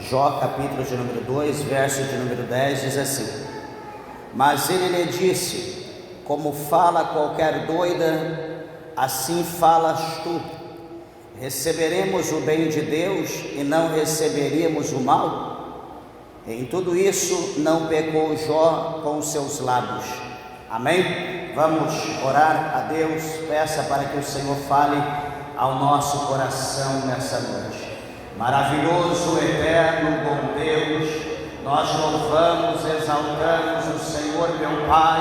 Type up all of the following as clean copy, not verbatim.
Jó, capítulo de número 2, verso de número 10, diz assim: Mas ele lhe disse: Como fala qualquer doida, assim falas tu. Receberemos o bem de Deus e não receberíamos o mal? Em tudo isso não pecou Jó com os seus lábios. Amém? Vamos orar a Deus. Peça para que o Senhor fale ao nosso coração nessa noite. Maravilhoso, eterno, bom Deus, nós louvamos, exaltamos o Senhor, meu Pai,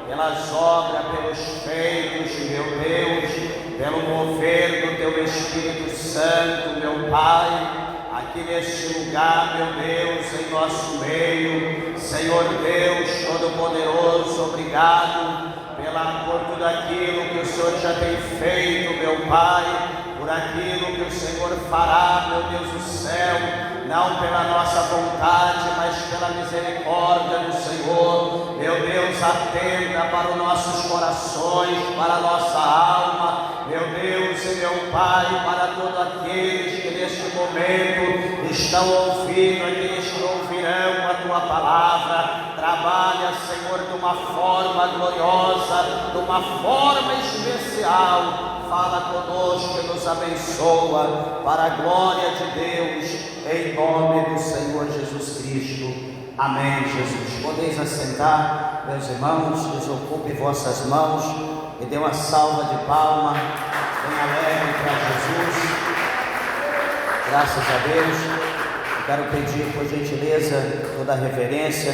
pelas obras, pelos feitos, meu Deus, pelo mover do Teu Espírito Santo, meu Pai, aqui neste lugar, meu Deus, em nosso meio. Senhor Deus Todo-Poderoso, obrigado por tudo aquilo que o Senhor já tem feito, meu Pai, por aquilo que o Senhor fará, meu Deus do céu, não pela nossa vontade, mas pela misericórdia do Senhor. Meu Deus, atenta para os nossos corações, para a nossa alma, meu Deus e meu Pai, para todos aqueles que neste momento estão ouvindo, aqueles que ouvirão a Tua palavra. Trabalha, Senhor, de uma forma gloriosa, de uma forma especial. Fala conosco e nos abençoa, para a glória de Deus, em nome do Senhor Jesus Cristo. Amém, Jesus. Podeis assentar, meus irmãos, desocupe vossas mãos e dê uma salva de palma bem alegre para Jesus. Graças a Deus. Eu quero pedir, por gentileza, toda a reverência,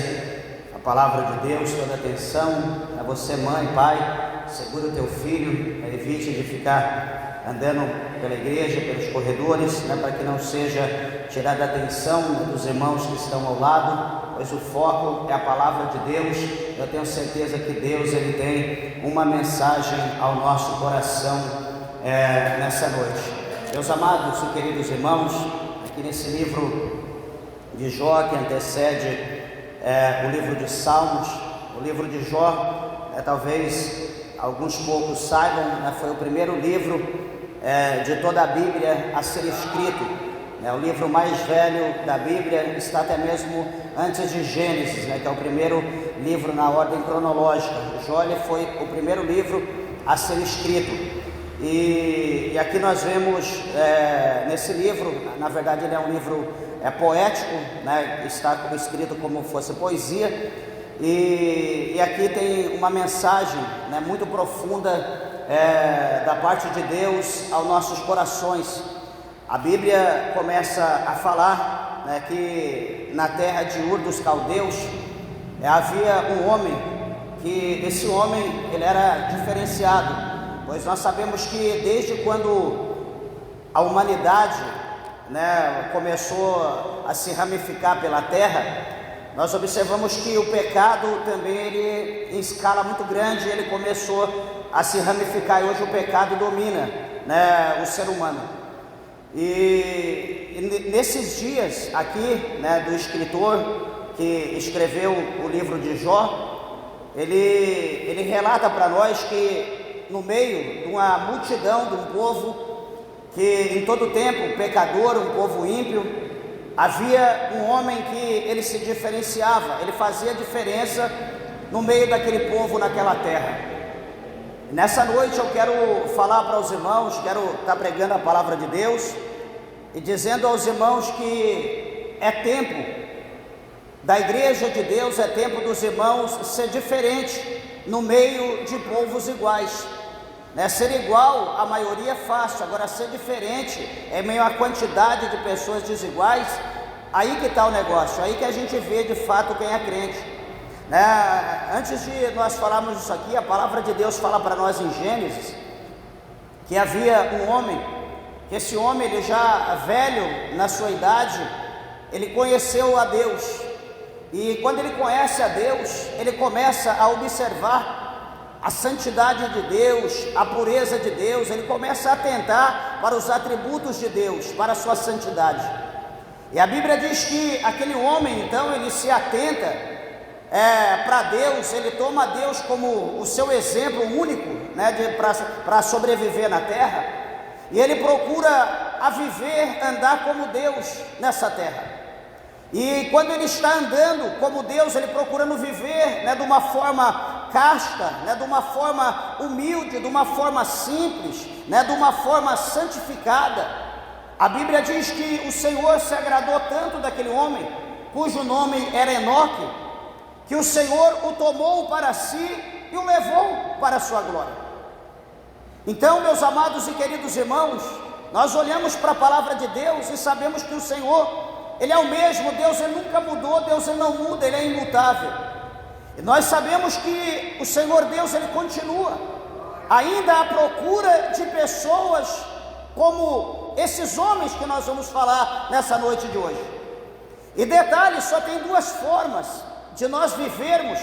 a palavra de Deus, toda a atenção. A você, mãe, pai, segura o teu filho, evite de ficar andando pela igreja, pelos corredores, para que não seja tirada a atenção dos irmãos que estão ao lado, pois o foco é a palavra de Deus. Eu tenho certeza que Deus ele tem uma mensagem ao nosso coração nessa noite. Meus amados e queridos irmãos, aqui nesse livro de Jó, que antecede o livro de Salmos, o livro de Jó, talvez alguns poucos saibam, foi o primeiro livro de toda a Bíblia a ser escrito. O livro mais velho da Bíblia está até mesmo antes de Gênesis, que é o primeiro livro na ordem cronológica. Jó foi o primeiro livro a ser escrito. E aqui nós vemos nesse livro, na verdade ele é um livro poético, está escrito como fosse poesia. E aqui tem uma mensagem muito profunda da parte de Deus aos nossos corações. A Bíblia começa a falar que na terra de Ur dos Caldeus havia um homem, que esse homem ele era diferenciado, pois nós sabemos que desde quando a humanidade começou a se ramificar pela terra, nós observamos que o pecado também, ele, em escala muito grande, ele começou a se ramificar, e hoje o pecado domina o ser humano. E nesses dias aqui, do escritor que escreveu o livro de Jó, ele relata para nós que no meio de uma multidão, de um povo que em todo tempo pecador, um povo ímpio, havia um homem que ele se diferenciava, ele fazia diferença no meio daquele povo, naquela terra. Nessa noite eu quero falar para os irmãos, quero estar pregando a palavra de Deus e dizendo aos irmãos que é tempo da igreja de Deus, é tempo dos irmãos ser diferente no meio de povos iguais. Ser igual, a maioria é fácil, agora ser diferente, em meio à quantidade de pessoas desiguais, aí que está o negócio, aí que a gente vê de fato quem é crente. Antes de nós falarmos isso aqui, a palavra de Deus fala para nós em Gênesis, que havia um homem, que esse homem, ele já velho na sua idade, ele conheceu a Deus, e quando ele conhece a Deus, ele começa a observar a santidade de Deus, a pureza de Deus, ele começa a atentar para os atributos de Deus, para a sua santidade. E a Bíblia diz que aquele homem, então, ele se atenta para Deus, ele toma Deus como o seu exemplo único, para sobreviver na terra, e ele procura a viver, andar como Deus nessa terra. E quando ele está andando como Deus, ele procurando viver, de uma forma casta, de uma forma humilde, de uma forma simples, de uma forma santificada. A Bíblia diz que o Senhor se agradou tanto daquele homem, cujo nome era Enoque, que o Senhor o tomou para si e o levou para a sua glória. Então, meus amados e queridos irmãos, nós olhamos para a palavra de Deus e sabemos que o Senhor, Ele é o mesmo. Deus, Ele nunca mudou. Deus, Ele não muda, Ele é imutável. E nós sabemos que o Senhor Deus, Ele continua ainda à procura de pessoas como esses homens que nós vamos falar nessa noite de hoje. E detalhe, só tem duas formas de nós vivermos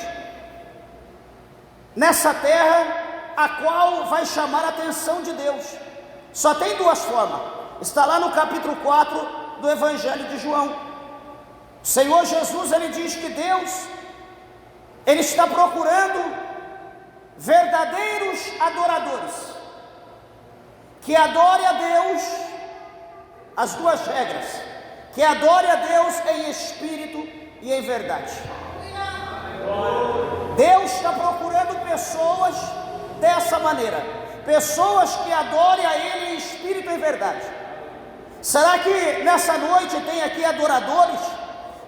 nessa terra a qual vai chamar a atenção de Deus. Só tem duas formas. Está lá no capítulo 4 do Evangelho de João. O Senhor Jesus, Ele diz que Deus, Ele está procurando verdadeiros adoradores, que adore a Deus, as duas regras, que adore a Deus em espírito e em verdade. Deus está procurando pessoas dessa maneira, pessoas que adorem a Ele em espírito e em verdade. Será que nessa noite tem aqui adoradores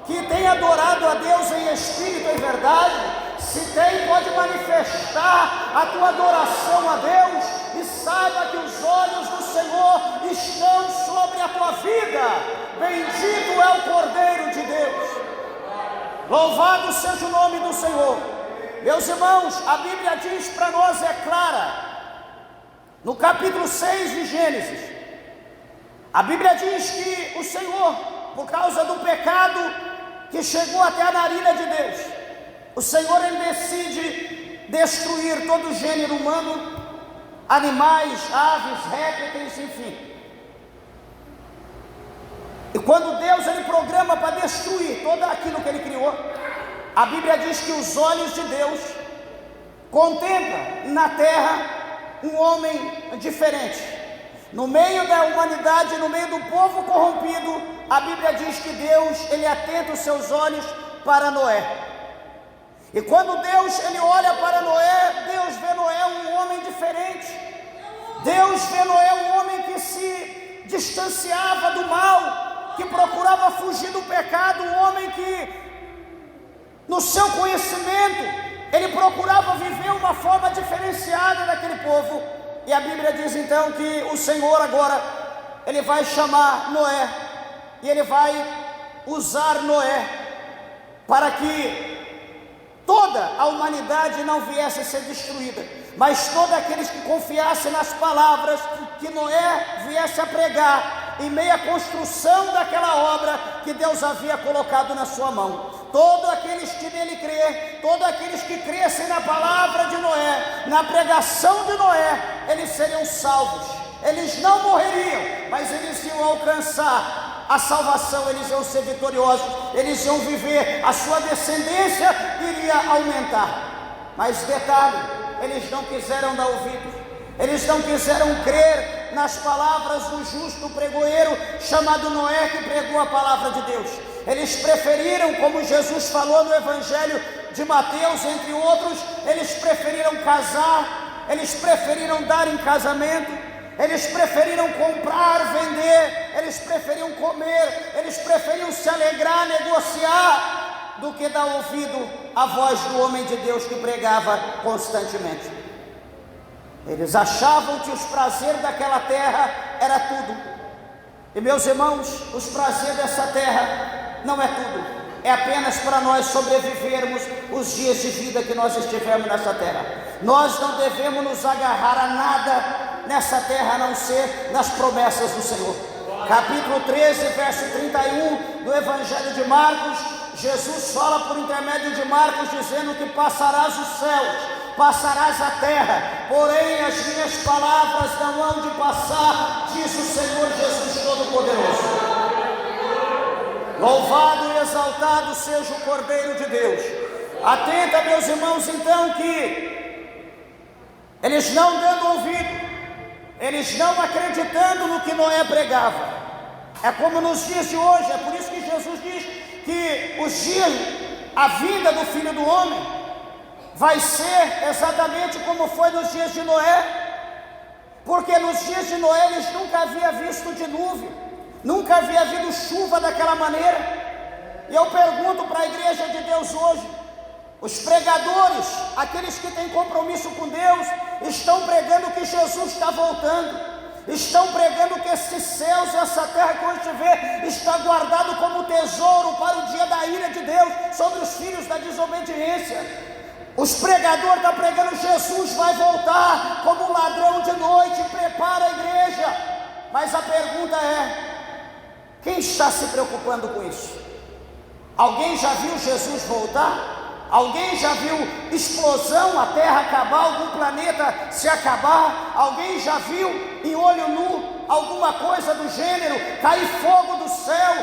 que têm adorado a Deus em espírito e em verdade? Se tem, pode manifestar a tua adoração a Deus e saiba que os olhos do Senhor estão sobre a tua vida. Bendito é o Cordeiro de Deus. Louvado seja o nome do Senhor. Meus irmãos, a Bíblia diz para nós, é clara, no capítulo 6 de Gênesis, a Bíblia diz que o Senhor, por causa do pecado que chegou até a narina de Deus, o Senhor, Ele decide destruir todo o gênero humano, animais, aves, répteis, enfim. E quando Deus, Ele programa para destruir todo aquilo que Ele criou, a Bíblia diz que os olhos de Deus contemplam na terra um homem diferente. No meio da humanidade, no meio do povo corrompido, a Bíblia diz que Deus, Ele atenta os seus olhos para Noé. E quando Deus, Ele olha para Noé, Deus vê Noé um homem diferente. Deus vê Noé um homem que se distanciava do mal, que procurava fugir do pecado, um homem que, no seu conhecimento, ele procurava viver uma forma diferenciada daquele povo. E a Bíblia diz então que o Senhor agora, Ele vai chamar Noé, e Ele vai usar Noé para que toda a humanidade não viesse a ser destruída, mas todos aqueles que confiassem nas palavras que Noé viesse a pregar em meio à construção daquela obra que Deus havia colocado na sua mão. Todos aqueles que nele crê, todos aqueles que crescem na palavra de Noé, na pregação de Noé, eles seriam salvos. Eles não morreriam, mas eles iam alcançar a salvação, eles iam ser vitoriosos, eles iam viver, a sua descendência iria aumentar. Mas detalhe, eles não quiseram dar ouvidos, eles não quiseram crer nas palavras do justo pregoeiro chamado Noé, que pregou a palavra de Deus. Eles preferiram, como Jesus falou no Evangelho de Mateus, entre outros, eles preferiram casar, eles preferiram dar em casamento, eles preferiram comprar, vender, eles preferiam comer, eles preferiam se alegrar, negociar, do que dar ouvido à voz do homem de Deus que pregava constantemente. Eles achavam que os prazeres daquela terra era tudo. E meus irmãos, os prazeres dessa terra não é tudo, é apenas para nós sobrevivermos os dias de vida que nós estivermos nessa terra. Nós não devemos nos agarrar a nada nessa terra a não ser nas promessas do Senhor. Capítulo 13, verso 31 do Evangelho de Marcos, Jesus fala por intermédio de Marcos, dizendo que passarás os céus, passarás a terra, porém as minhas palavras não hão de passar, diz o Senhor Jesus Todo-Poderoso. Louvado e exaltado seja o Cordeiro de Deus. Atenta, meus irmãos, então, que eles não dando ouvido, eles não acreditando no que Noé pregava, É como nos dias de hoje. É por isso que Jesus diz que os dias, a vinda do Filho do Homem vai ser exatamente como foi nos dias de Noé. Porque nos dias de Noé eles nunca haviam visto dilúvio, nunca havia havido chuva daquela maneira. E eu pergunto para a igreja de Deus hoje, os pregadores, aqueles que têm compromisso com Deus, estão pregando que Jesus está voltando, estão pregando que esses céus e essa terra que hoje vê está guardado como tesouro para o dia da ira de Deus sobre os filhos da desobediência. Os pregadores estão pregando Jesus vai voltar como um ladrão de noite, prepara a igreja. Mas a pergunta é, quem está se preocupando com isso? Alguém já viu Jesus voltar? Alguém já viu explosão, a terra acabar, algum planeta se acabar? Alguém já viu em olho nu alguma coisa do gênero, cair fogo do céu?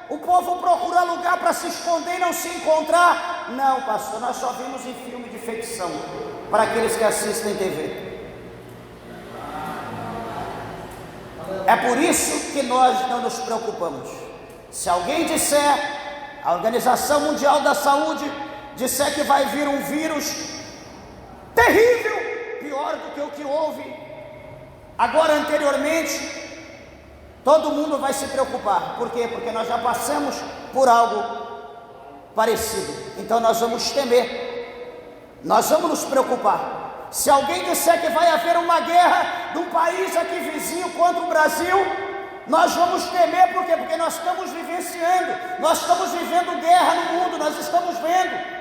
O povo procura lugar para se esconder e não se encontrar? Não, pastor, nós só vimos em filme de ficção, para aqueles que assistem TV. É por isso que nós não nos preocupamos. Se alguém disser, a Organização Mundial da Saúde disser que vai vir um vírus terrível, pior do que o que houve agora anteriormente, todo mundo vai se preocupar. Por quê? Porque nós já passamos por algo parecido. Então nós vamos temer, nós vamos nos preocupar. Se alguém disser que vai haver uma guerra de um país aqui vizinho contra o Brasil, nós vamos temer. Por quê? Porque nós estamos vivenciando, nós estamos vivendo guerra no mundo, nós estamos vendo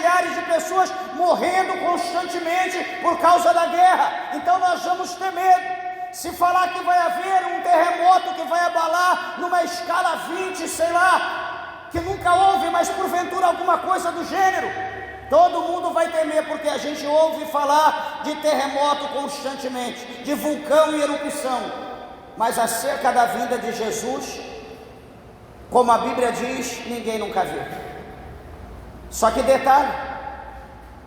milhares de pessoas morrendo constantemente por causa da guerra. Então nós vamos ter medo. Se falar que vai haver um terremoto que vai abalar numa escala 20, sei lá, que nunca houve, mas porventura alguma coisa do gênero, todo mundo vai temer, porque a gente ouve falar de terremoto constantemente, de vulcão e erupção. Mas acerca da vinda de Jesus, como a Bíblia diz, ninguém nunca viu. Só que detalhe,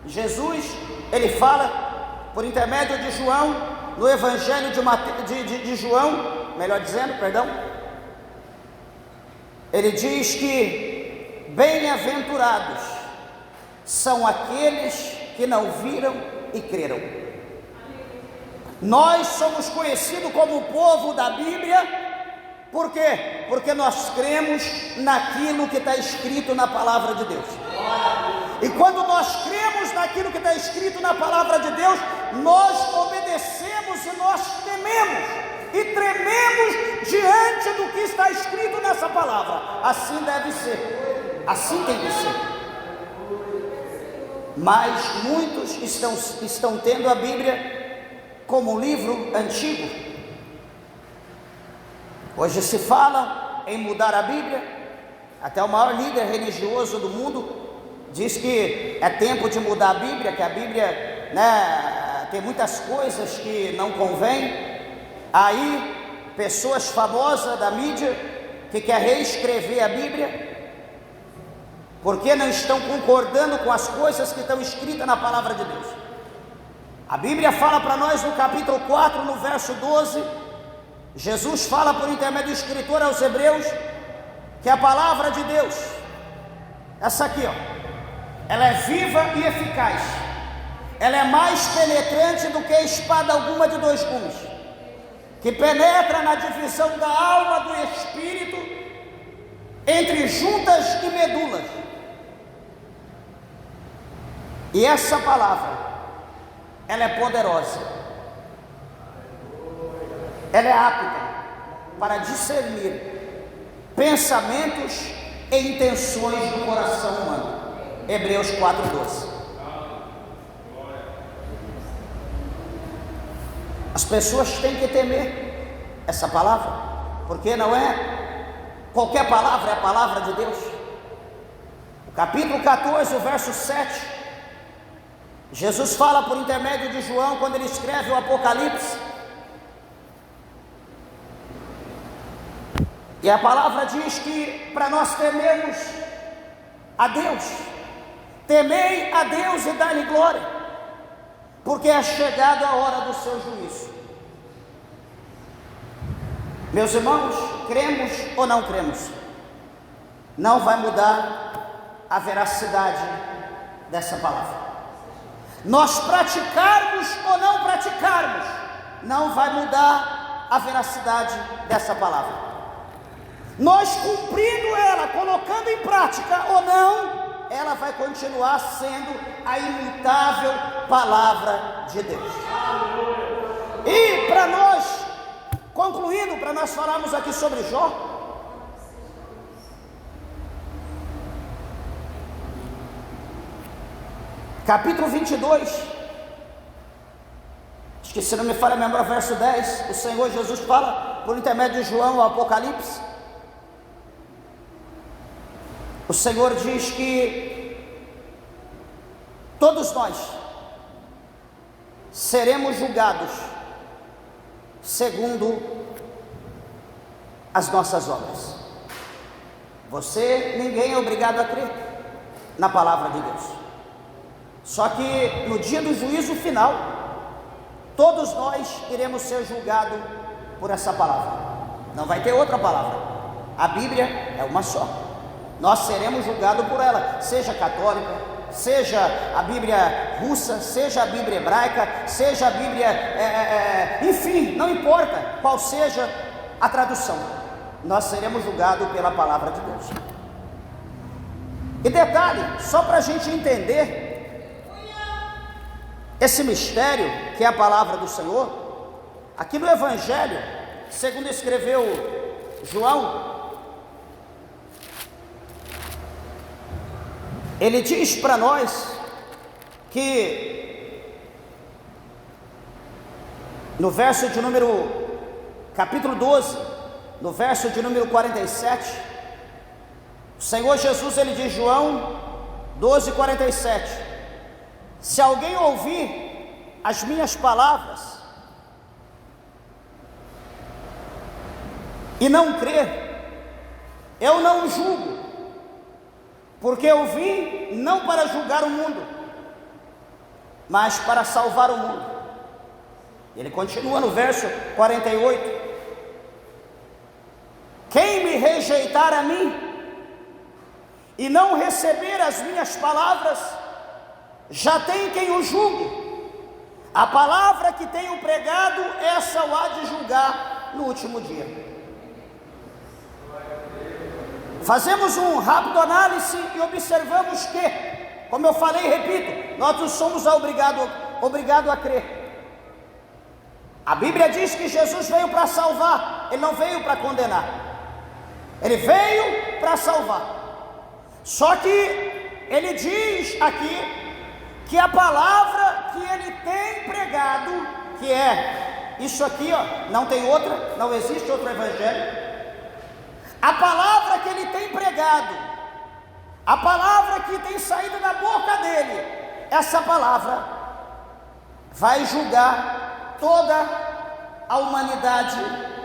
Jesus, ele fala por intermédio de João, no Evangelho de João, melhor dizendo, perdão, ele diz que bem-aventurados são aqueles que não viram e creram. Nós somos conhecidos como o povo da Bíblia. Por quê? Porque nós cremos naquilo que está escrito na palavra de Deus. E quando nós cremos naquilo que está escrito na palavra de Deus, nós obedecemos e nós tememos e trememos diante do que está escrito nessa palavra. Assim deve ser, assim tem que ser. Mas muitos estão tendo a Bíblia como um livro antigo. Hoje se fala em mudar a Bíblia. Até o maior líder religioso do mundo diz que é tempo de mudar a Bíblia, que a Bíblia, tem muitas coisas que não convém. Aí, pessoas famosas da mídia que quer reescrever a Bíblia, porque não estão concordando com as coisas que estão escritas na palavra de Deus. A Bíblia fala para nós no capítulo 4, no verso 12, Jesus fala por intermédio do escritor aos Hebreus, que a palavra de Deus, essa aqui, ela é viva e eficaz, ela é mais penetrante do que espada alguma de dois gumes, que penetra na divisão da alma do espírito, entre juntas e medulas. E essa palavra, ela é poderosa, ela é apta para discernir pensamentos e intenções do coração humano. Hebreus 4:12. As pessoas têm que temer essa palavra, porque não é qualquer palavra, é a palavra de Deus. O capítulo 14, o verso 7, Jesus fala por intermédio de João, quando ele escreve o Apocalipse, e a palavra diz que para nós temermos a Deus, temei a Deus e dai-lhe glória, porque é chegada a hora do seu juízo. Meus irmãos, cremos ou não cremos, não vai mudar a veracidade dessa palavra. Nós praticarmos ou não praticarmos, não vai mudar a veracidade dessa palavra. Nós cumprindo ela, colocando em prática ou não, ela vai continuar sendo a imutável palavra de Deus. E para nós, concluindo, para nós falarmos aqui sobre Jó, capítulo 22, acho que se não me falha a memória, verso 10, o Senhor Jesus fala, por intermédio de João, o Apocalipse, o Senhor diz que todos nós seremos julgados segundo as nossas obras. Ninguém é obrigado a crer na palavra de Deus. Só que no dia do juízo final, todos nós iremos ser julgados por essa palavra. Não vai ter outra palavra. A Bíblia é uma só. Nós seremos julgados por ela, seja católica, seja a Bíblia russa, seja a Bíblia hebraica, seja a Bíblia, enfim, não importa qual seja a tradução, nós seremos julgados pela palavra de Deus. E detalhe, só para a gente entender esse mistério que é a palavra do Senhor, aqui no Evangelho, segundo escreveu João, ele diz para nós que no verso de número, capítulo 12, no verso de número 47, o Senhor Jesus, ele diz, João 12, 47, se alguém ouvir as minhas palavras e não crer, eu não julgo, porque eu vim não para julgar o mundo, mas para salvar o mundo. Ele continua no verso 48, quem me rejeitar a mim e não receber as minhas palavras, já tem quem o julgue. A palavra que tenho pregado, essa o há de julgar no último dia. Fazemos um rápido análise e observamos que, como eu falei e repito, nós não somos obrigados a crer. A Bíblia diz que Jesus veio para salvar, Ele não veio para condenar. Ele veio para salvar. Só que Ele diz aqui que a palavra que Ele tem pregado, que é isso aqui, ó, não tem outra, não existe outro evangelho. A palavra que Ele tem pregado, a palavra que tem saído da boca dEle, essa palavra vai julgar toda a humanidade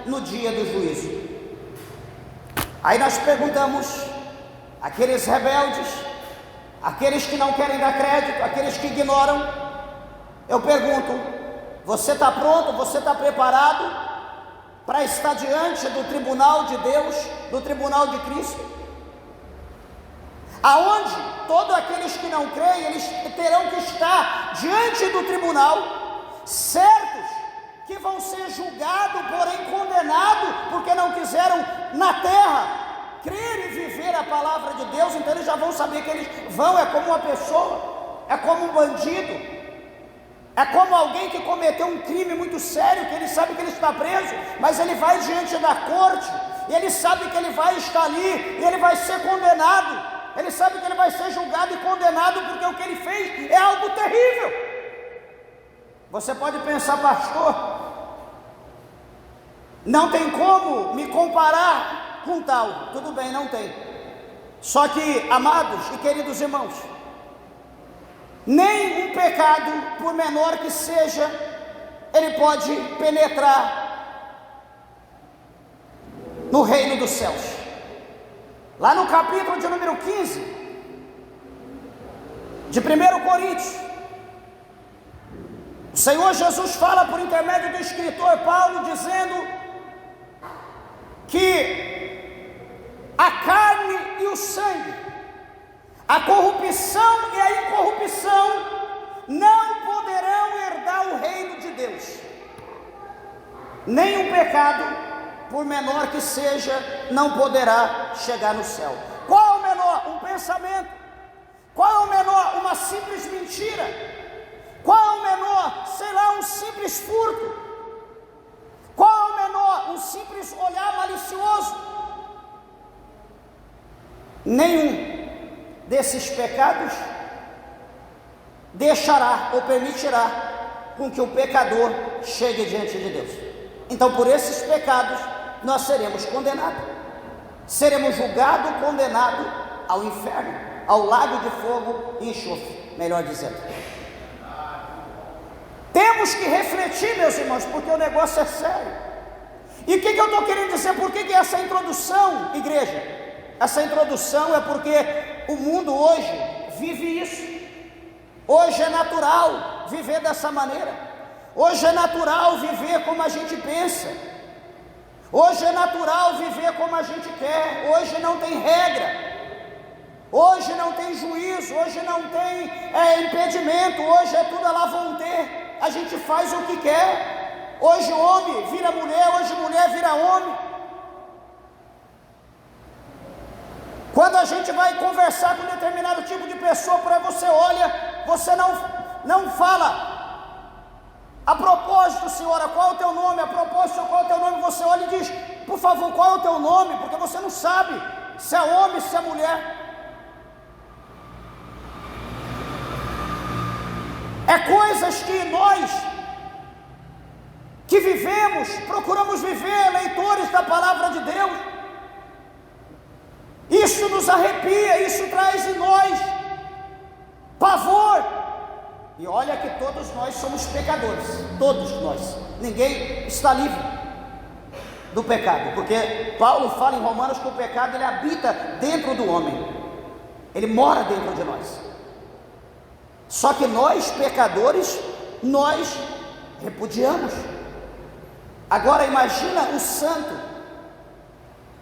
no dia do juízo. Aí nós perguntamos, aqueles rebeldes, aqueles que não querem dar crédito, aqueles que ignoram, eu pergunto, você está pronto, você está preparado para estar diante do tribunal de Deus, do tribunal de Cristo, aonde todos aqueles que não creem, eles terão que estar diante do tribunal, certos que vão ser julgados, porém condenados, porque não quiseram na terra crer e viver a palavra de Deus. Então eles já vão saber que eles vão, é como uma pessoa, é como um bandido, é como alguém que cometeu um crime muito sério, que ele sabe que ele está preso, mas ele vai diante da corte, e ele sabe que ele vai estar ali, e ele vai ser condenado, ele sabe que ele vai ser julgado e condenado, porque o que ele fez é algo terrível. Você pode pensar, pastor, não tem como me comparar com tal. Tudo bem, não tem. Só que, amados e queridos irmãos, nem um pecado, por menor que seja, ele pode penetrar no reino dos céus. Lá no capítulo de número 15 de 1 Coríntios, o Senhor Jesus fala por intermédio do escritor Paulo, dizendo que a carne e o sangue, a corrupção e a incorrupção não poderão herdar o reino de Deus. Nem o pecado, por menor que seja, não poderá chegar no céu. Qual é o menor? Um pensamento. Qual é o menor? Uma simples mentira. Qual é o menor? Sei lá, um simples furto. Qual é o menor? Um simples olhar malicioso. Nenhum desses pecados deixará ou permitirá com que o pecador chegue diante de Deus. Então, por esses pecados, nós seremos condenados. Seremos julgados, condenados ao inferno, ao lago de fogo e enxofre, melhor dizendo. Temos que refletir, meus irmãos, porque o negócio é sério. E o que eu estou querendo dizer? Por que essa introdução, igreja? Essa introdução é porque o mundo hoje vive isso. Hoje é natural viver dessa maneira. Hoje é natural viver como a gente pensa. Hoje é natural viver como a gente quer. Hoje não tem regra. Hoje não tem juízo. Hoje não tem impedimento. Hoje é tudo à la vontade. A gente faz o que quer. Hoje homem vira mulher. Hoje mulher vira homem. Quando a gente vai conversar com determinado tipo de pessoa, para você olha, você não fala: a propósito, senhora, qual é o teu nome? A propósito, qual é o teu nome? Você olha e diz: por favor, qual é o teu nome? Porque você não sabe se é homem, se é mulher. É coisas que nós, que vivemos, procuramos viver, leitores da palavra de Deus, isso nos arrepia, isso traz em nós pavor. E olha que todos nós somos pecadores, todos nós, ninguém está livre do pecado, porque Paulo fala em Romanos que o pecado ele habita dentro do homem, ele mora dentro de nós. Só que nós, pecadores, nós repudiamos. Agora imagina o santo,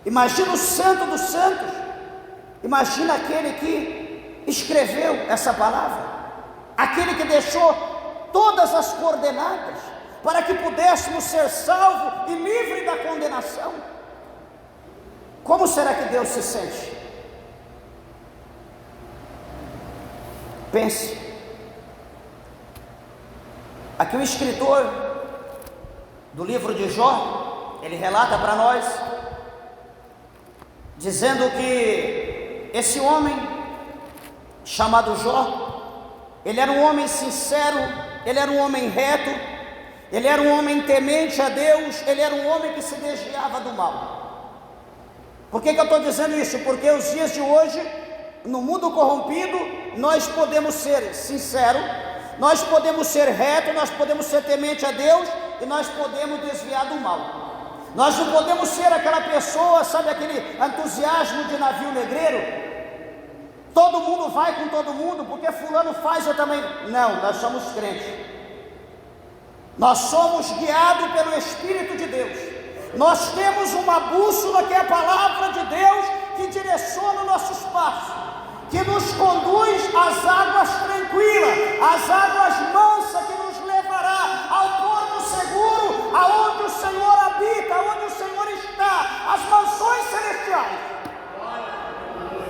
imagina o santo dos santos, imagina aquele que escreveu essa palavra, aquele que deixou todas as coordenadas para que pudéssemos ser salvos e livres da condenação. Como será que Deus se sente? Pense. Aqui o escritor do livro de Jó, ele relata para nós, dizendo que esse homem chamado Jó, ele era um homem sincero, ele era um homem reto, ele era um homem temente a Deus, ele era um homem que se desviava do mal. Por que eu estou dizendo isso? Porque os dias de hoje, no mundo corrompido, nós podemos ser sinceros, nós podemos ser retos, nós podemos ser temente a Deus e nós podemos desviar do mal. Nós não podemos ser aquela pessoa, sabe, aquele entusiasmo de navio negreiro, todo mundo vai com todo mundo, porque fulano faz, eu também. Não, nós somos crentes. Nós somos guiados pelo Espírito de Deus. Nós temos uma bússola que é a palavra de Deus, que direciona os nossos passos, que nos conduz às águas tranquilas, às águas mansas, que nos levará ao porto seguro, aonde o Senhor habita, aonde o Senhor está, as mansões celestiais.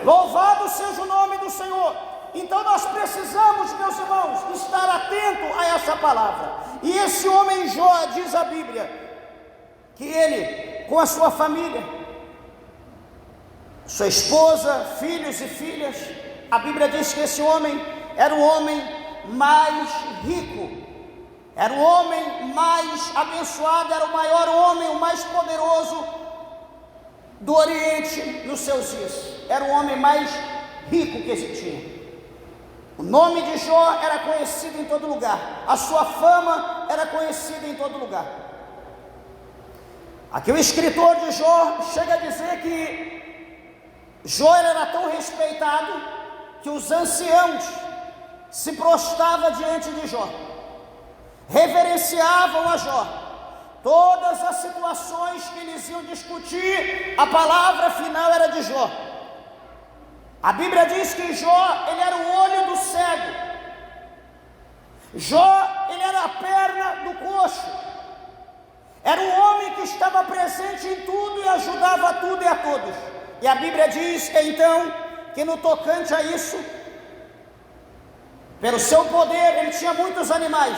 Louvado seja o nome do Senhor. Então nós precisamos, meus irmãos, estar atento a essa palavra. E esse homem Jó, diz a Bíblia, que ele, com a sua família, sua esposa, filhos e filhas, a Bíblia diz que esse homem era o homem mais rico, era o homem mais abençoado, era o maior homem, o mais poderoso do Oriente nos seus dias, era o homem mais rico que existia. O nome de Jó era conhecido em todo lugar, a sua fama era conhecida em todo lugar. Aqui o escritor de Jó chega a dizer que Jó era tão respeitado que os anciãos se prostravam diante de Jó, reverenciavam a Jó, todas as situações que eles iam discutir, a palavra final era de Jó. A Bíblia diz que Jó, ele era o olho do cego. Jó, ele era a perna do coxo. Era um homem que estava presente em tudo e ajudava a tudo e a todos. E a Bíblia diz, então, que no tocante a isso, pelo seu poder, ele tinha muitos animais,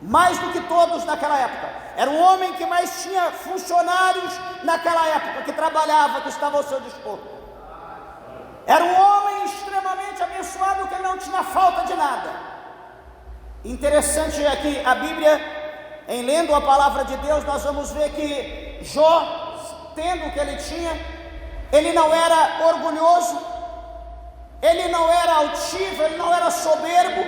mais do que todos naquela época. Era o homem que mais tinha funcionários naquela época, que trabalhava, que estava ao seu dispor. Era um homem extremamente abençoado, que não tinha falta de nada. Interessante é que a Bíblia, em lendo a palavra de Deus, nós vamos ver que Jó, tendo o que ele tinha, ele não era orgulhoso, ele não era altivo, ele não era soberbo,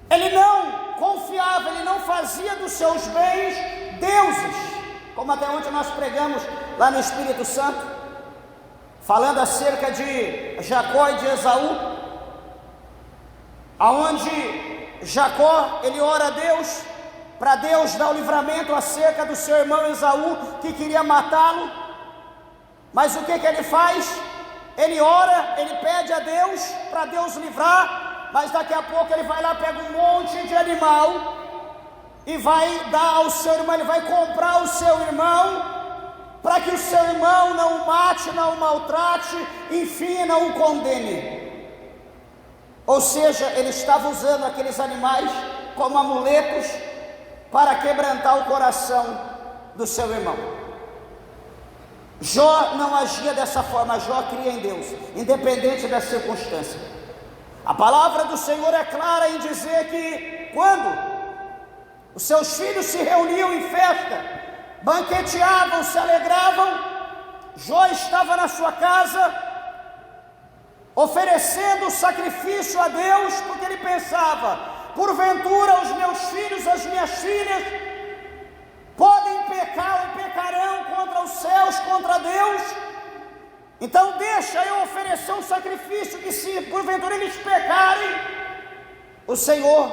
ele não confiava, ele não fazia dos seus bens deuses, como até ontem nós pregamos lá no Espírito Santo, falando acerca de Jacó e de Esaú, aonde Jacó, ele ora a Deus, para Deus dar o livramento acerca do seu irmão Esaú, que queria matá-lo. Mas o que ele faz? Ele ora, ele pede a Deus, para Deus livrar, mas daqui a pouco ele vai lá, pega um monte de animal, e vai dar ao seu irmão, ele vai comprar o seu irmão, para que o seu irmão não o mate, não o maltrate, enfim, não o condene. Ou seja, ele estava usando aqueles animais como amuletos para quebrantar o coração do seu irmão. Jó não agia dessa forma, Jó cria em Deus, independente da circunstância. A palavra do Senhor é clara em dizer que quando os seus filhos se reuniam em festa, banqueteavam, se alegravam, Jó estava na sua casa, oferecendo sacrifício a Deus, porque ele pensava, porventura os meus filhos, as minhas filhas, podem pecar ou pecarão contra os céus, contra Deus, então deixa eu oferecer um sacrifício, que se porventura eles pecarem, o Senhor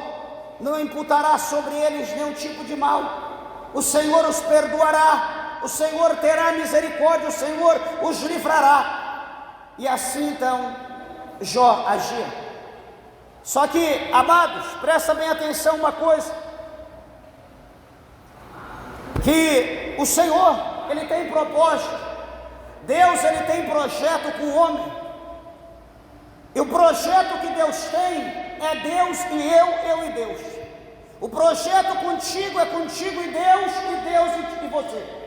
não imputará sobre eles nenhum tipo de mal, o Senhor os perdoará, o Senhor terá misericórdia, o Senhor os livrará. E assim então Jó agia. Só que, amados, presta bem atenção uma coisa, que o Senhor, ele tem propósito, Deus, ele tem projeto com o homem, e o projeto que Deus tem é Deus e eu e Deus. O projeto contigo é contigo e Deus e você.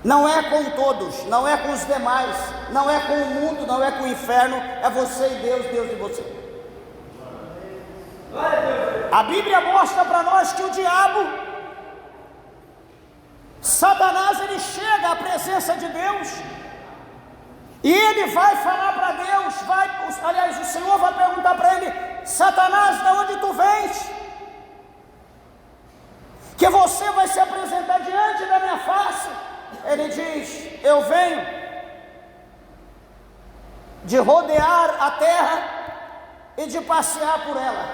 Não é com todos, não é com os demais, não é com o mundo, não é com o inferno, é você e Deus, Deus e você. A Bíblia mostra para nós que o diabo, Satanás, ele chega à presença de Deus e ele vai falar para Deus, aliás, o Senhor vai perguntar para ele: Satanás, de onde tu vens? Que você vai se apresentar diante da minha face. Ele diz: eu venho de rodear a terra e de passear por ela.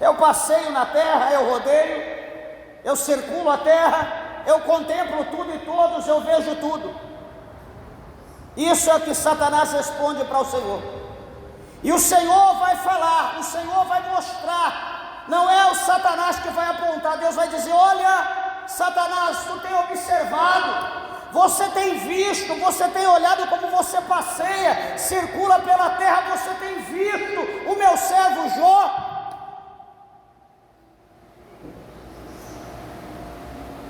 Eu passeio na terra, eu rodeio, eu circulo a terra, eu contemplo tudo e todos, eu vejo tudo. Isso é o que Satanás responde para o Senhor. E o Senhor vai falar, o Senhor vai mostrar. Não é o Satanás que vai apontar, Deus vai dizer: olha, Satanás, tu tem observado, você tem visto, você tem olhado como você passeia, circula pela terra, você tem visto o meu servo Jó.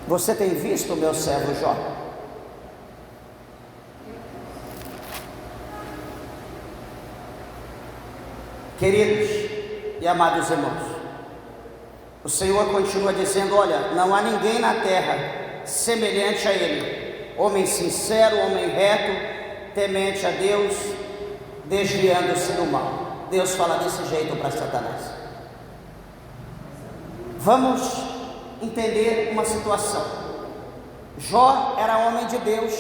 Você tem visto o meu servo Jó? Queridos e amados irmãos, o Senhor continua dizendo: olha, não há ninguém na terra semelhante a Ele, homem sincero, homem reto, temente a Deus, desviando-se do mal. Deus fala desse jeito para Satanás. Vamos entender uma situação. Jó era homem de Deus,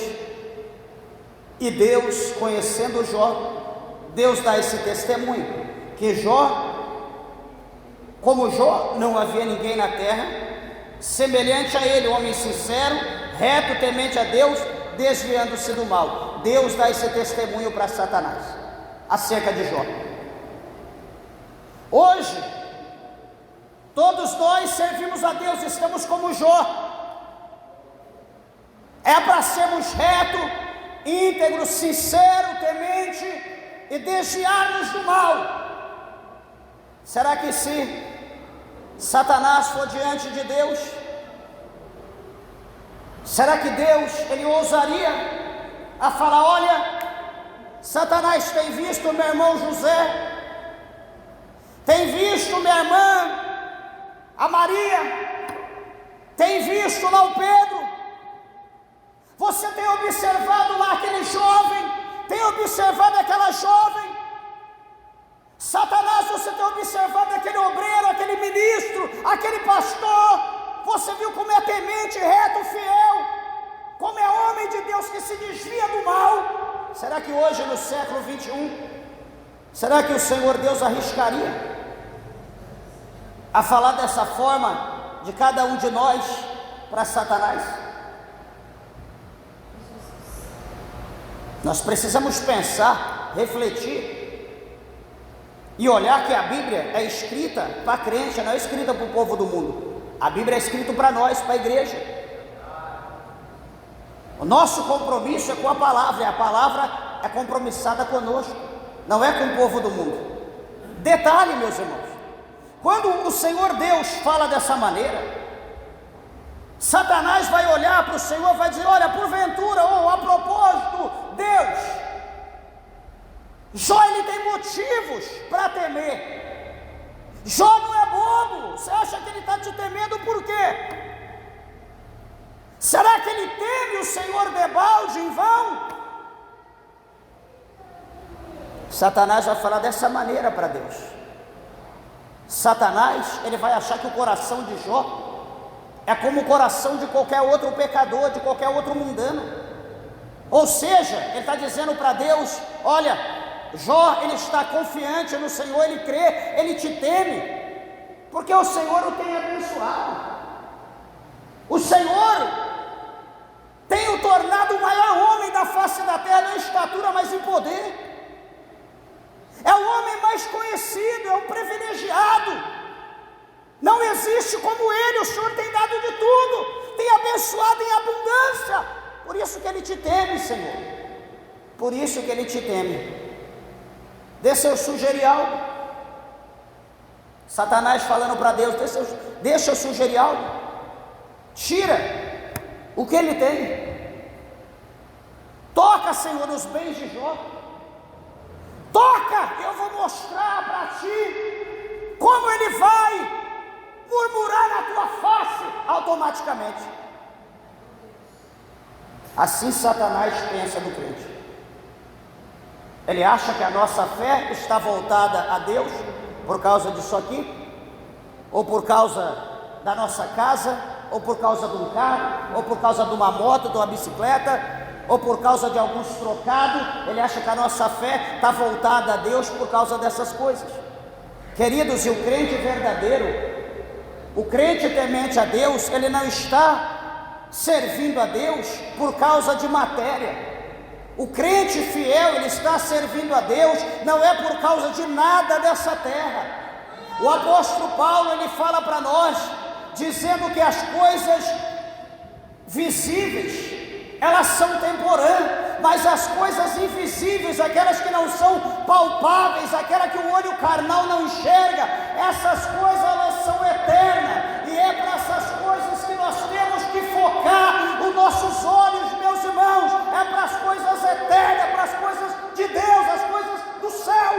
e Deus, conhecendo Jó, Deus dá esse testemunho, que Jó, Como Jó, não havia ninguém na terra semelhante a ele, homem sincero, reto, temente a Deus, desviando-se do mal. Deus dá esse testemunho para Satanás acerca de Jó. Hoje, todos nós servimos a Deus, estamos como Jó. É para sermos reto, íntegro, sincero, temente e desviarmos do mal. Será que se Satanás for diante de Deus, será que Deus, ele ousaria a falar: olha, Satanás tem visto meu irmão José, tem visto minha irmã, a Maria, tem visto lá o Pedro, você tem observado lá aquele jovem, tem observado aquela jovem, Satanás, você tem observado aquele obreiro, aquele ministro, aquele pastor, você viu como é temente, reto, fiel, como é homem de Deus que se desvia do mal. Será que hoje, no século 21, será que o Senhor Deus arriscaria a falar dessa forma de cada um de nós para Satanás? Nós precisamos pensar, refletir e olhar que a Bíblia é escrita para crente, não é escrita para o povo do mundo. A Bíblia é escrita para nós, para a igreja. O nosso compromisso é com a palavra, e a palavra é compromissada conosco, não é com o povo do mundo. Detalhe, meus irmãos, quando o Senhor Deus fala dessa maneira, Satanás vai olhar para o Senhor e vai dizer: olha, porventura, ou a propósito, Deus, Jó, ele tem motivos para temer. Jó não é bobo. Você acha que ele está te temendo por quê? Será que ele teme o Senhor debalde em vão? Satanás vai falar dessa maneira para Deus. Satanás, ele vai achar que o coração de Jó é como o coração de qualquer outro pecador, de qualquer outro mundano. Ou seja, ele está dizendo para Deus: olha, Jó, ele está confiante no Senhor, ele crê, ele te teme, porque o Senhor o tem abençoado. O Senhor tem o tornado o maior homem da face da terra, não em estatura, mas em poder. É o homem mais conhecido, é o privilegiado. Não existe como ele, o Senhor tem dado de tudo, tem abençoado em abundância. Por isso que ele te teme, Senhor. Por isso que ele te teme. Deixa eu sugerir algo. Satanás falando para Deus: deixa eu sugerir algo. Tira o que ele tem. Toca, Senhor, nos bens de Jó. Toca, eu vou mostrar para ti como ele vai murmurar na tua face automaticamente. Assim Satanás pensa do crente. Ele acha que a nossa fé está voltada a Deus por causa disso aqui, ou por causa da nossa casa, ou por causa de um carro, ou por causa de uma moto, de uma bicicleta, ou por causa de alguns trocados. Ele acha que a nossa fé está voltada a Deus por causa dessas coisas. Queridos, e o crente verdadeiro, o crente temente a Deus, ele não está servindo a Deus por causa de matéria. O crente fiel, ele está servindo a Deus, não é por causa de nada dessa terra. O apóstolo Paulo, ele fala para nós, dizendo que as coisas visíveis, elas são temporâneas, mas as coisas invisíveis, aquelas que não são palpáveis, aquela que o olho carnal não enxerga, essas coisas, elas são eternas, e é para essas coisas que nós temos que focar os nossos olhos, meus irmãos, é para as coisas eternas, para as coisas de Deus, as coisas do céu.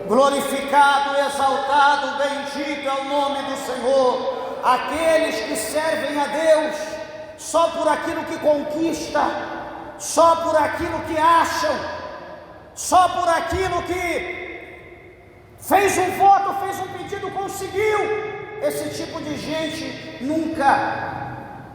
Glorificado, exaltado, bendito é o nome do Senhor. Aqueles que servem a Deus só por aquilo que conquista, só por aquilo que acham, só por aquilo que fez um voto, fez um pedido, conseguiu. Esse tipo de gente nunca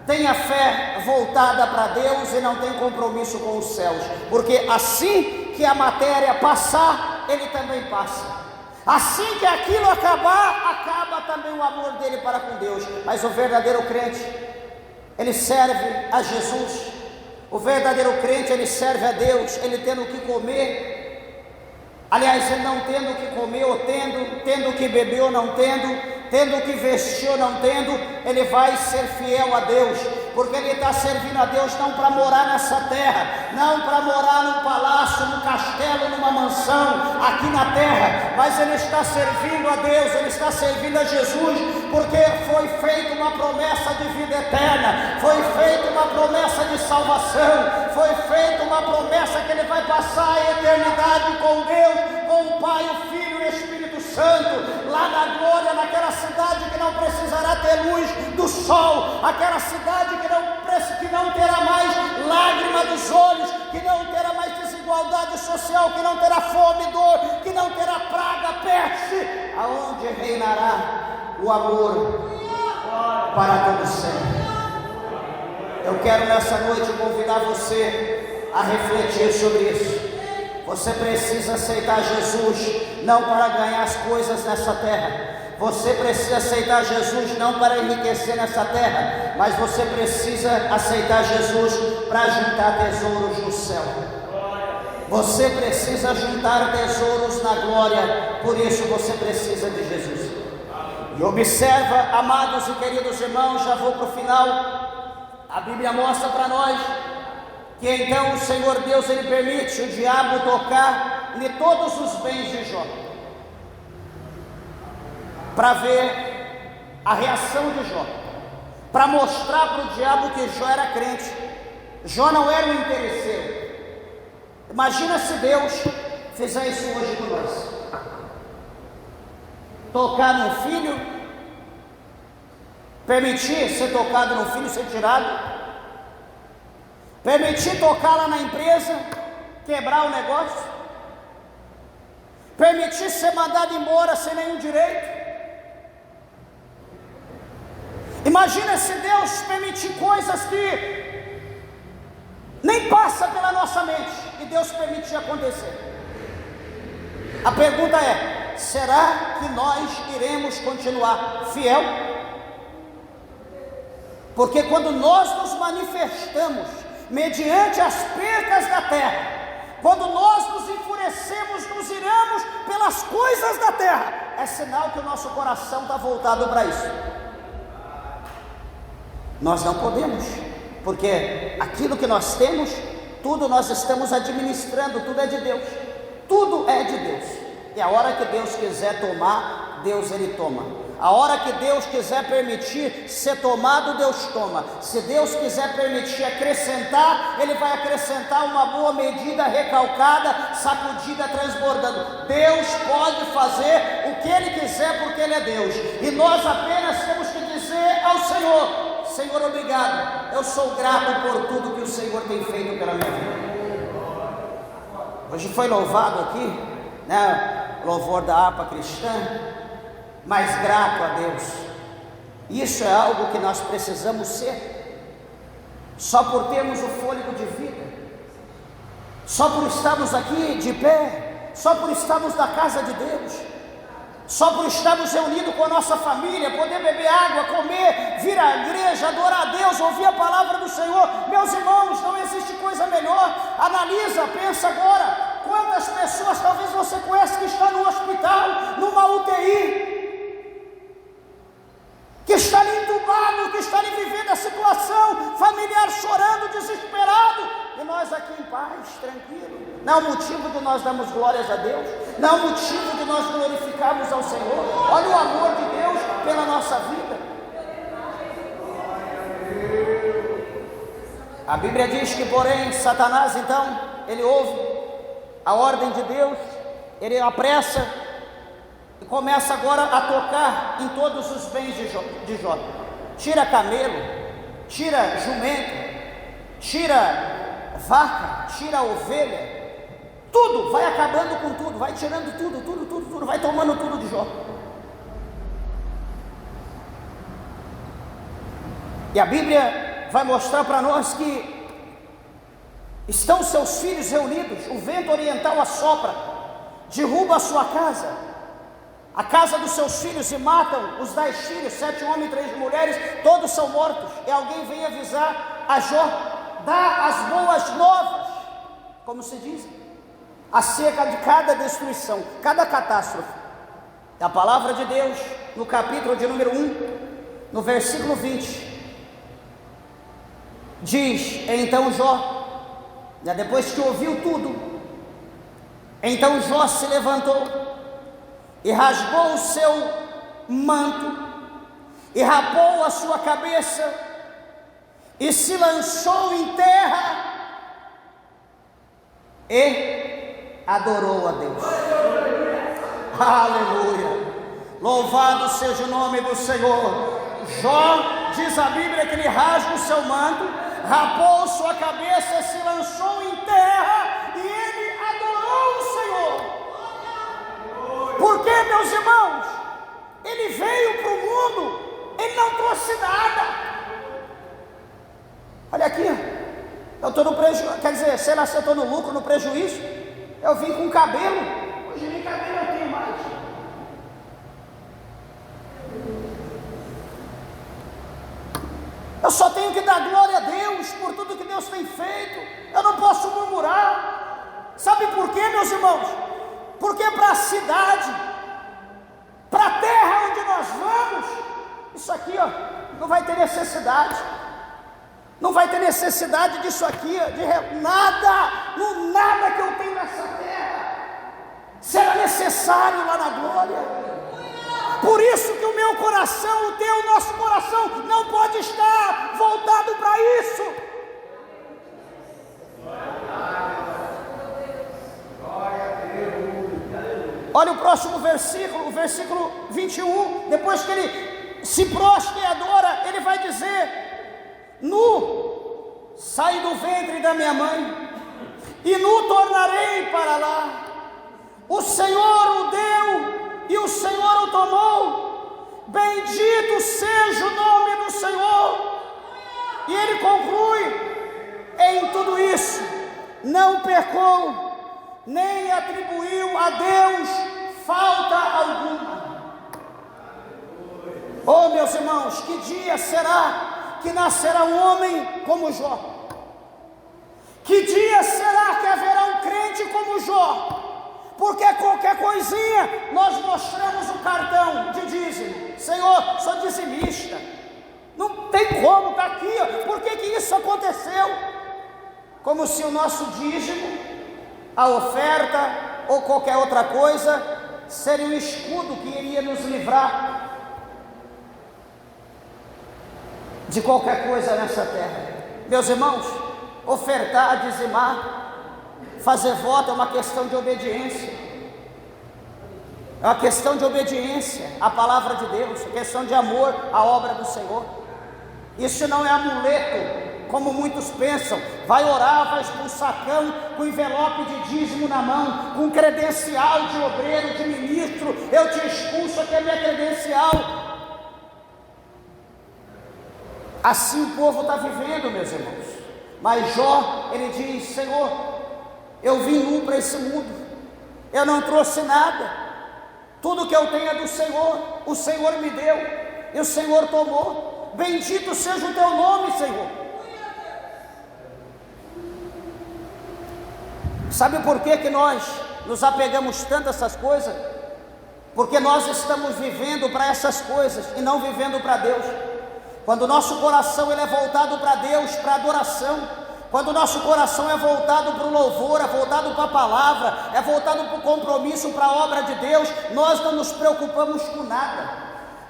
tem a fé voltada para Deus e não tem compromisso com os céus, porque assim que a matéria passar, ele também passa. Assim que aquilo acabar, acaba também o amor dele para com Deus. Mas o verdadeiro crente, ele serve a Jesus. O verdadeiro crente, ele serve a Deus, ele tendo o que comer, aliás, ele não tendo o que comer ou tendo o que beber ou não tendo o que vestir ou não tendo, ele vai ser fiel a Deus, porque ele está servindo a Deus não para morar nessa terra, não para morar num palácio, num castelo, numa mansão aqui na terra, mas ele está servindo a Deus, ele está servindo a Jesus, porque foi feita uma promessa de vida eterna, foi feita uma promessa de salvação, foi feita uma promessa que ele vai passar a eternidade com Deus, com o Pai, o Filho e o Espírito Santo, lá na glória, naquela cidade que não precisará ter luz do sol, aquela cidade que não terá mais lágrima dos olhos, que não terá mais desigualdade social, que não terá fome, dor, que não terá praga, peste, aonde reinará o amor para todo sempre. Eu quero nessa noite convidar você a refletir sobre isso. Você precisa aceitar Jesus não para ganhar as coisas nessa terra. Você precisa aceitar Jesus não para enriquecer nessa terra, mas você precisa aceitar Jesus para juntar tesouros no céu. Você precisa juntar tesouros na glória, por isso você precisa de Jesus. E observa, amados e queridos irmãos, já vou para o final. A Bíblia mostra para nós que então o Senhor Deus, ele permite o diabo tocar em todos os bens de Jó, para ver a reação de Jó, para mostrar para o diabo que Jó era crente. Jó não era um interesseiro. Imagina se Deus fizer isso hoje com nós, tocar num filho, permitir ser tocado num filho, ser tirado, permitir tocar lá na empresa, quebrar o negócio, permitir ser mandado embora sem nenhum direito. Imagina se Deus permitir coisas que nem passa pela nossa mente, e Deus permitir acontecer. A pergunta é: será que nós iremos continuar fiel? Porque quando nós nos manifestamos mediante as percas da terra, quando nós nos enfurecemos, nos iramos pelas coisas da terra, é sinal que o nosso coração está voltado para isso. Nós não podemos, porque aquilo que nós temos, tudo nós estamos administrando, tudo é de Deus, tudo é de Deus, e a hora que Deus quiser tomar, Deus ele toma. A hora que Deus quiser permitir ser tomado, Deus toma. Se Deus quiser permitir acrescentar, ele vai acrescentar uma boa medida, recalcada, sacudida, transbordando. Deus pode fazer o que ele quiser, porque ele é Deus, e nós apenas temos que dizer ao Senhor: Senhor, obrigado, eu sou grato por tudo que o Senhor tem feito pela minha vida. Hoje foi louvado aqui, né, louvor da harpa cristã, mas grato a Deus. Isso é algo que nós precisamos ser. Só por termos o fôlego de vida, só por estarmos aqui de pé, só por estarmos na casa de Deus, só por estarmos reunidos com a nossa família, poder beber água, comer, vir à igreja, adorar a Deus, ouvir a palavra do Senhor. Meus irmãos, não existe coisa melhor. Analisa, pensa agora, quantas pessoas talvez você conhece que está no hospital, numa UTI, que está ali entubado, que está ali vivendo a situação familiar, chorando, desesperado, e nós aqui em paz, tranquilo. Não é o motivo de nós darmos glórias a Deus, não é o motivo de nós glorificarmos ao Senhor. Olha o amor de Deus pela nossa vida. A Bíblia diz que, porém, Satanás, então, ele ouve a ordem de Deus, ele apressa e começa agora a tocar em todos os bens de Jó. Tira camelo, tira jumento, tira vaca, tira ovelha, tudo, vai acabando com tudo, vai tirando tudo, vai tomando tudo de Jó. E a Bíblia vai mostrar para nós que estão seus filhos reunidos, o vento oriental assopra, derruba a sua casa, a casa dos seus filhos e matam os 10 filhos, 7 homens e 3 mulheres, todos são mortos. E alguém vem avisar a Jó, dá as boas novas, como se diz, acerca de cada destruição, cada catástrofe. A palavra de Deus, no capítulo de número 1, no versículo 20, diz: então Jó, depois que ouviu tudo, então Jó se levantou e rasgou o seu manto e rapou a sua cabeça e se lançou em terra e adorou a Deus. Aleluia! Louvado seja o nome do Senhor. Jó, diz a Bíblia, que ele rasga o seu manto, rapou sua cabeça, se lançou em terra e ele adorou o Senhor. Porque, meus irmãos, ele veio para o mundo, ele não trouxe nada. Olha aqui, eu estou no prejuízo, quer dizer, sei lá se eu estou no lucro, no prejuízo. Eu vim com cabelo, hoje nem cabelo eu tenho mais. Eu só tenho que dar glória a Deus por tudo que Deus tem feito. Eu não posso murmurar. Sabe por quê, meus irmãos? Porque para a cidade, para a terra onde nós vamos, isso aqui, ó, não vai ter necessidade. Não vai ter necessidade disso aqui, de nada, nada que eu tenho nessa terra será necessário lá na glória. Por isso que o meu coração, o teu, o nosso coração não pode estar voltado para isso. Olha o próximo versículo, o versículo 21, depois que ele se prostra e adora, ele vai dizer: nu saí do ventre da minha mãe, e nu tornarei para lá. O Senhor o deu, e o Senhor o tomou. Bendito seja o nome do Senhor. E ele conclui: em tudo isso não pecou, nem atribuiu a Deus falta alguma. Oh, meus irmãos, que dia será que nascerá um homem como Jó? Que dia será que haverá um crente como Jó? Porque qualquer coisinha nós mostramos o cartão de dízimo. Senhor, sou dizimista. Não tem como, está aqui. Por que isso aconteceu? Como se o nosso dízimo, a oferta ou qualquer outra coisa seria um escudo que iria nos livrar de qualquer coisa nessa terra. Meus irmãos, ofertar, dizimar, fazer voto é uma questão de obediência. É uma questão de obediência à palavra de Deus, é questão de amor à obra do Senhor. Isso não é amuleto, como muitos pensam. Vai orar, vai expulsar cão com envelope de dízimo na mão, com credencial de obreiro, de ministro. Eu te expulso, aqui é minha credencial. Assim o povo está vivendo, meus irmãos. Mas Jó, ele diz: Senhor, eu vim nu para esse mundo, eu não trouxe nada. Tudo que eu tenho é do Senhor, o Senhor me deu e o Senhor tomou. Bendito seja o teu nome, Senhor. Sabe por que nós nos apegamos tanto a essas coisas? Porque nós estamos vivendo para essas coisas e não vivendo para Deus. Quando o nosso coração ele é voltado para Deus, para adoração, quando o nosso coração é voltado para o louvor, é voltado para a palavra, é voltado para o compromisso, para a obra de Deus, nós não nos preocupamos com nada.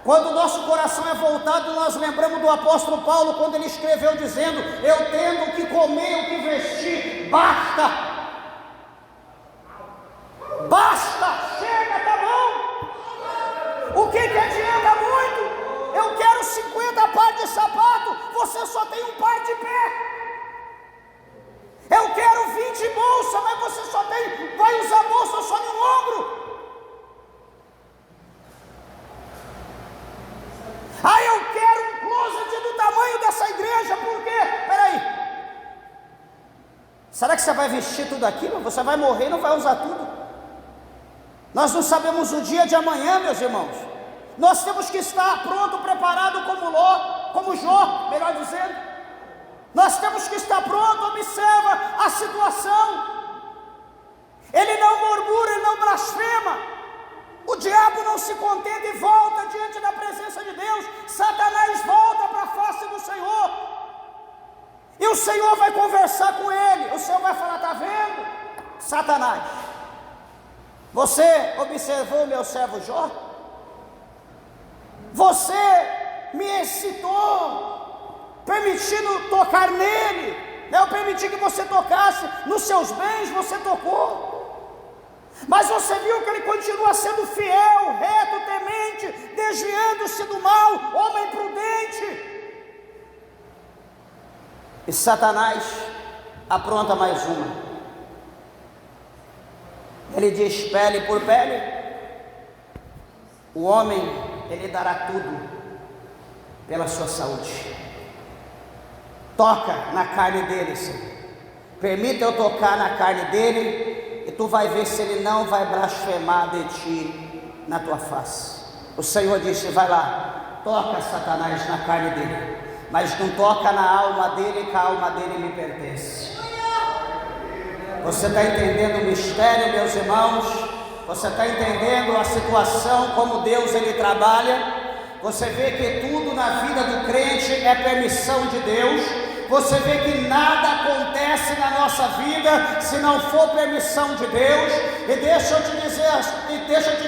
Quando o nosso coração é voltado, nós lembramos do apóstolo Paulo, quando ele escreveu dizendo: eu tendo o que comer, o que vestir, basta, chega, tá bom. O que adianta muito? Eu quero 50 pares de sapato, você só tem um par de pé. Eu quero 20 bolsas, mas você só tem, vai usar bolsa só no ombro. Eu quero um closet do tamanho dessa igreja, por quê? Peraí, será que você vai vestir tudo aquilo? Você vai morrer e não vai usar tudo? Nós não sabemos o dia de amanhã, meus irmãos. Nós temos que estar pronto, preparado como Jó, melhor dizendo. Nós temos que estar pronto. Observa a situação. Ele não murmura, ele não blasfema. O diabo não se contenta e volta diante da presença de Deus. Satanás volta para a face do Senhor. E o Senhor vai conversar com ele. O Senhor vai falar: está vendo, Satanás? Você observou meu servo Jó? Você me excitou, permitindo tocar nele. Eu permiti que você tocasse nos seus bens, você tocou. Mas você viu que ele continua sendo fiel, reto, temente, desviando-se do mal, homem prudente. E Satanás apronta mais uma. Ele diz: pele por pele. O homem, ele dará tudo pela sua saúde. Toca na carne dele, Senhor. Permita eu tocar na carne dele, e tu vai ver se ele não vai blasfemar de ti na tua face. O Senhor disse: vai lá, toca, Satanás, na carne dele, mas não toca na alma dele, que a alma dele me pertence. Você está entendendo o mistério, meus irmãos? Você está entendendo a situação, como Deus ele trabalha? Você vê que tudo na vida do crente é permissão de Deus. Você vê que nada acontece na nossa vida se não for permissão de Deus. E deixa eu te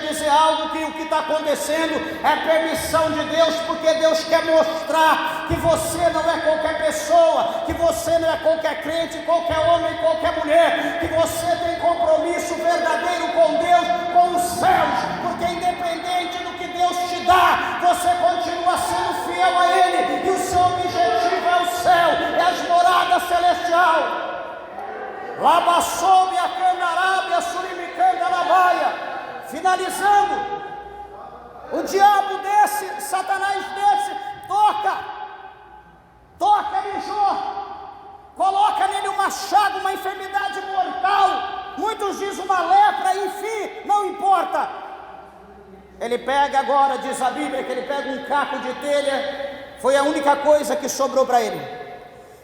dizer algo, que o que está acontecendo é permissão de Deus, porque Deus quer mostrar que você não é qualquer pessoa, que você não é qualquer crente, qualquer homem, qualquer mulher, que você tem compromisso verdadeiro com Deus, com os céus, porque independente do que Deus te dá, você continua sendo fiel a Ele, e o seu objetivo é o céu, é as moradas celestial. Laba soube a candarábia, surimicanda labaia. Finalizando, o diabo desce, Satanás desce, toca em Jó, coloca nele uma chaga, uma enfermidade mortal. Muitos dizem uma lepra, enfim, não importa. Ele pega agora, diz a Bíblia, que ele pega um caco de telha. Foi a única coisa que sobrou para ele.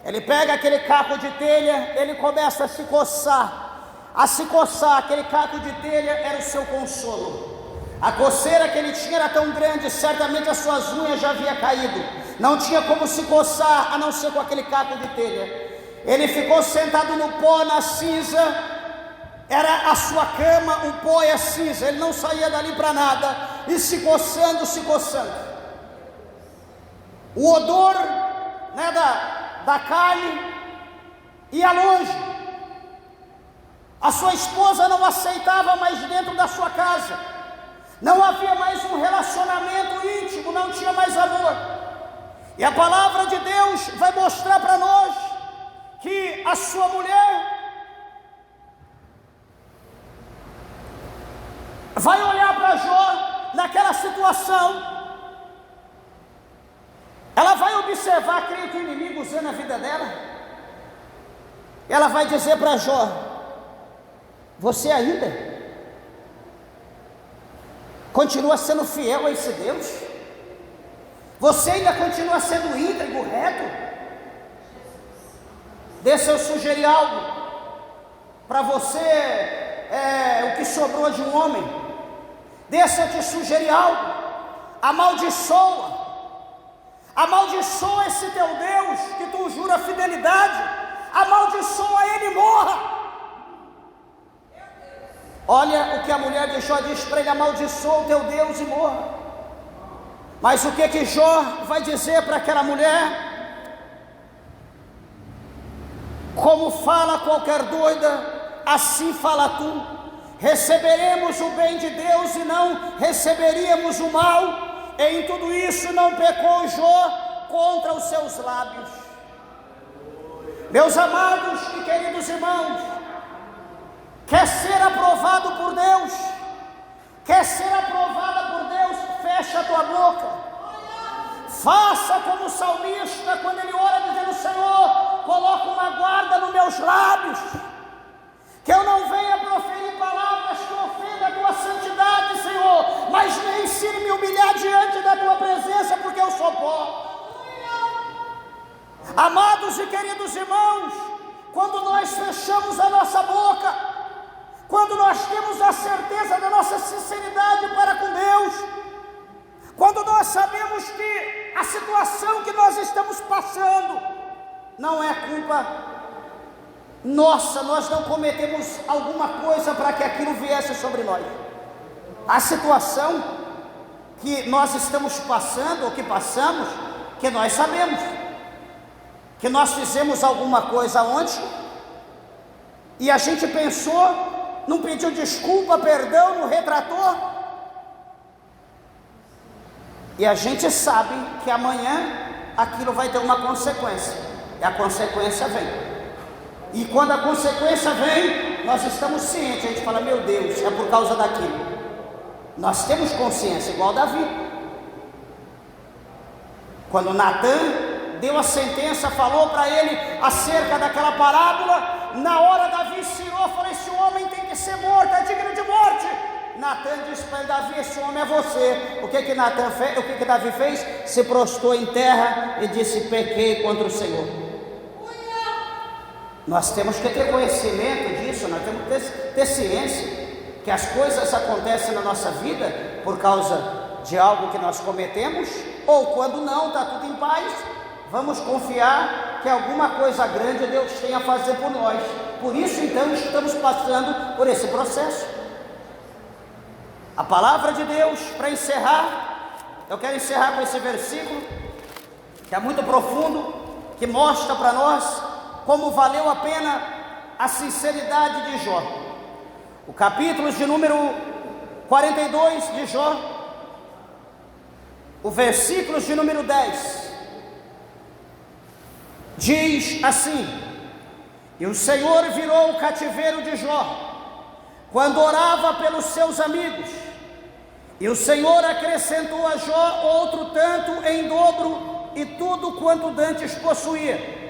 Ele pega aquele caco de telha, ele começa a se coçar. Aquele caco de telha era o seu consolo. A coceira que ele tinha era tão grande, certamente as suas unhas já haviam caído. Não tinha como se coçar, a não ser com aquele caco de telha. Ele ficou sentado no pó, na cinza. Era a sua cama, o pó e a cinza. Ele não saía dali para nada. E se coçando. O odor, né, da carne ia longe. A sua esposa não aceitava mais dentro da sua casa. Não havia mais um relacionamento íntimo, não tinha mais amor. E a palavra de Deus vai mostrar para nós que a sua mulher vai olhar para Jó naquela situação. Ela vai observar, creio que o inimigo usando a vida dela. Ela vai dizer para Jó: você ainda continua sendo fiel a esse Deus? Você ainda continua sendo íntegro, reto? Deixa eu sugerir algo para você, o que sobrou de um homem. Deixa eu te sugerir algo. Amaldiçoa esse teu Deus que tu jura fidelidade. Amaldiçoa ele e morra. Olha o que a mulher de Jó diz para ele: amaldiçoa o teu Deus e morra. Mas o que Jó vai dizer para aquela mulher? Como fala qualquer doida, assim fala tu. Receberemos o bem de Deus e não receberíamos o mal. E em tudo isso não pecou Jó contra os seus lábios. Meus amados e queridos irmãos, quer ser aprovado por Deus? Quer ser aprovada por Deus? Fecha a tua boca. Faça como o salmista, quando ele ora dizendo: Senhor, coloca uma guarda nos meus lábios, que eu não venha proferir palavras que ofendam a tua santidade. Amados e queridos irmãos, quando nós fechamos a nossa boca, quando nós temos a certeza da nossa sinceridade para com Deus, quando nós sabemos que a situação que nós estamos passando não é culpa nossa, nós não cometemos alguma coisa para que aquilo viesse sobre nós. A situação que nós estamos passando, ou que passamos, que nós sabemos que nós fizemos alguma coisa ontem e a gente pensou, não pediu desculpa, perdão, não retratou, e a gente sabe que amanhã aquilo vai ter uma consequência, e a consequência vem. E quando a consequência vem, nós estamos cientes, a gente fala, meu Deus, é por causa daquilo. Nós temos consciência, igual Davi. Quando Natã deu a sentença, falou para ele acerca daquela parábola, na hora Davi cirou, falou, esse homem tem que ser morto, é digno de morte. Natã disse para ele, Davi, esse homem é você. O que Natã fez? O que Davi fez? Se prostrou em terra e disse, pequei contra o Senhor. Nós temos que ter conhecimento disso, nós temos que ter ciência que as coisas acontecem na nossa vida por causa de algo que nós cometemos, ou quando não, está tudo em paz, vamos confiar que alguma coisa grande Deus tem a fazer por nós. Por isso então estamos passando por esse processo. A palavra de Deus, para encerrar, eu quero encerrar com esse versículo, que é muito profundo, que mostra para nós como valeu a pena a sinceridade de Jó. O capítulo de número 42 de Jó, o versículo de número 10, diz assim: e o Senhor virou o cativeiro de Jó, quando orava pelos seus amigos, e o Senhor acrescentou a Jó outro tanto em dobro, e tudo quanto dantes possuía.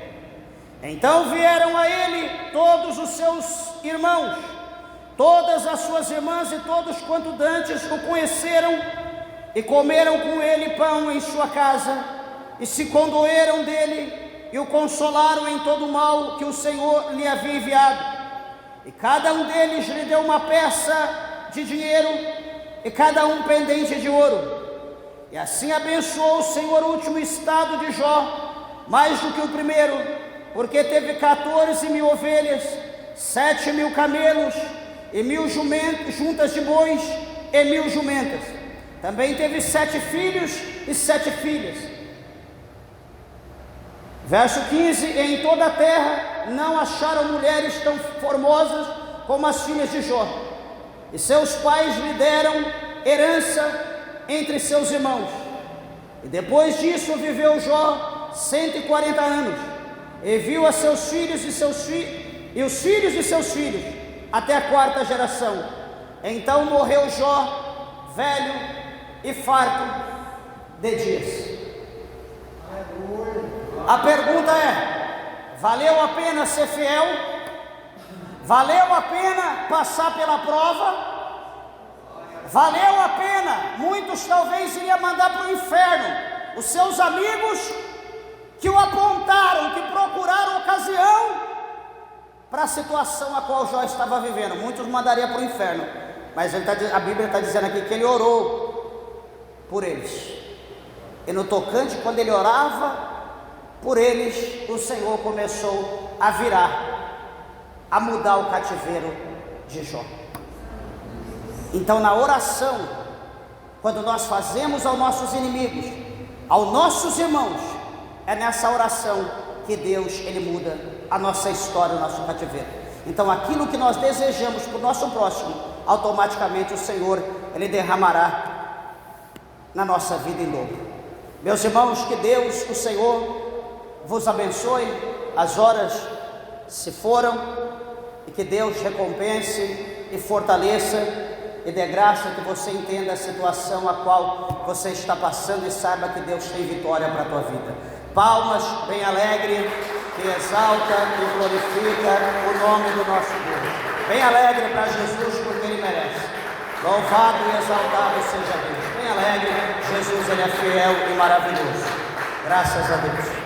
Então vieram a ele todos os seus irmãos, todas as suas irmãs e todos quanto dantes o conheceram, e comeram com ele pão em sua casa, e se condoeram dele, e o consolaram em todo o mal que o Senhor lhe havia enviado. E cada um deles lhe deu uma peça de dinheiro, e cada um pendente de ouro. E assim abençoou o Senhor o último estado de Jó, mais do que o primeiro, porque teve 14.000 ovelhas, 7.000 camelos, e 1.000 juntas de bois, e 1.000 jumentas. Também teve 7 filhos e 7 filhas. Verso 15: e em toda a terra não acharam mulheres tão formosas como as filhas de Jó, e seus pais lhe deram herança entre seus irmãos. E depois disso viveu Jó 140 anos, e viu a seus filhos e os filhos de seus filhos, até a 4ª geração. Então morreu Jó, velho e farto de dias. A pergunta é: valeu a pena ser fiel? Valeu a pena passar pela prova? Valeu a pena? Muitos talvez iriam mandar para o inferno os seus amigos que o apontaram, que procuraram ocasião para a situação a qual Jó estava vivendo. Muitos mandariam para o inferno, mas a Bíblia está dizendo aqui que ele orou por eles, e no tocante, quando ele orava por eles, o Senhor começou a virar, a mudar o cativeiro de Jó. Então, na oração, quando nós fazemos aos nossos inimigos, aos nossos irmãos, é nessa oração que Deus, Ele muda a nossa história, o nosso cativeiro. Então, aquilo que nós desejamos para o nosso próximo, automaticamente o Senhor, Ele derramará na nossa vida em dobro. Meus irmãos, que Deus, o Senhor, vos abençoe. As horas se foram, e que Deus recompense e fortaleça e dê graça que você entenda a situação a qual você está passando e saiba que Deus tem vitória para a tua vida. Palmas bem alegre, que exalta e glorifica o nome do nosso Deus. Bem alegre para Jesus, porque Ele merece. Louvado e exaltado seja Deus. Bem alegre, Jesus, Ele é fiel e maravilhoso. Graças a Deus.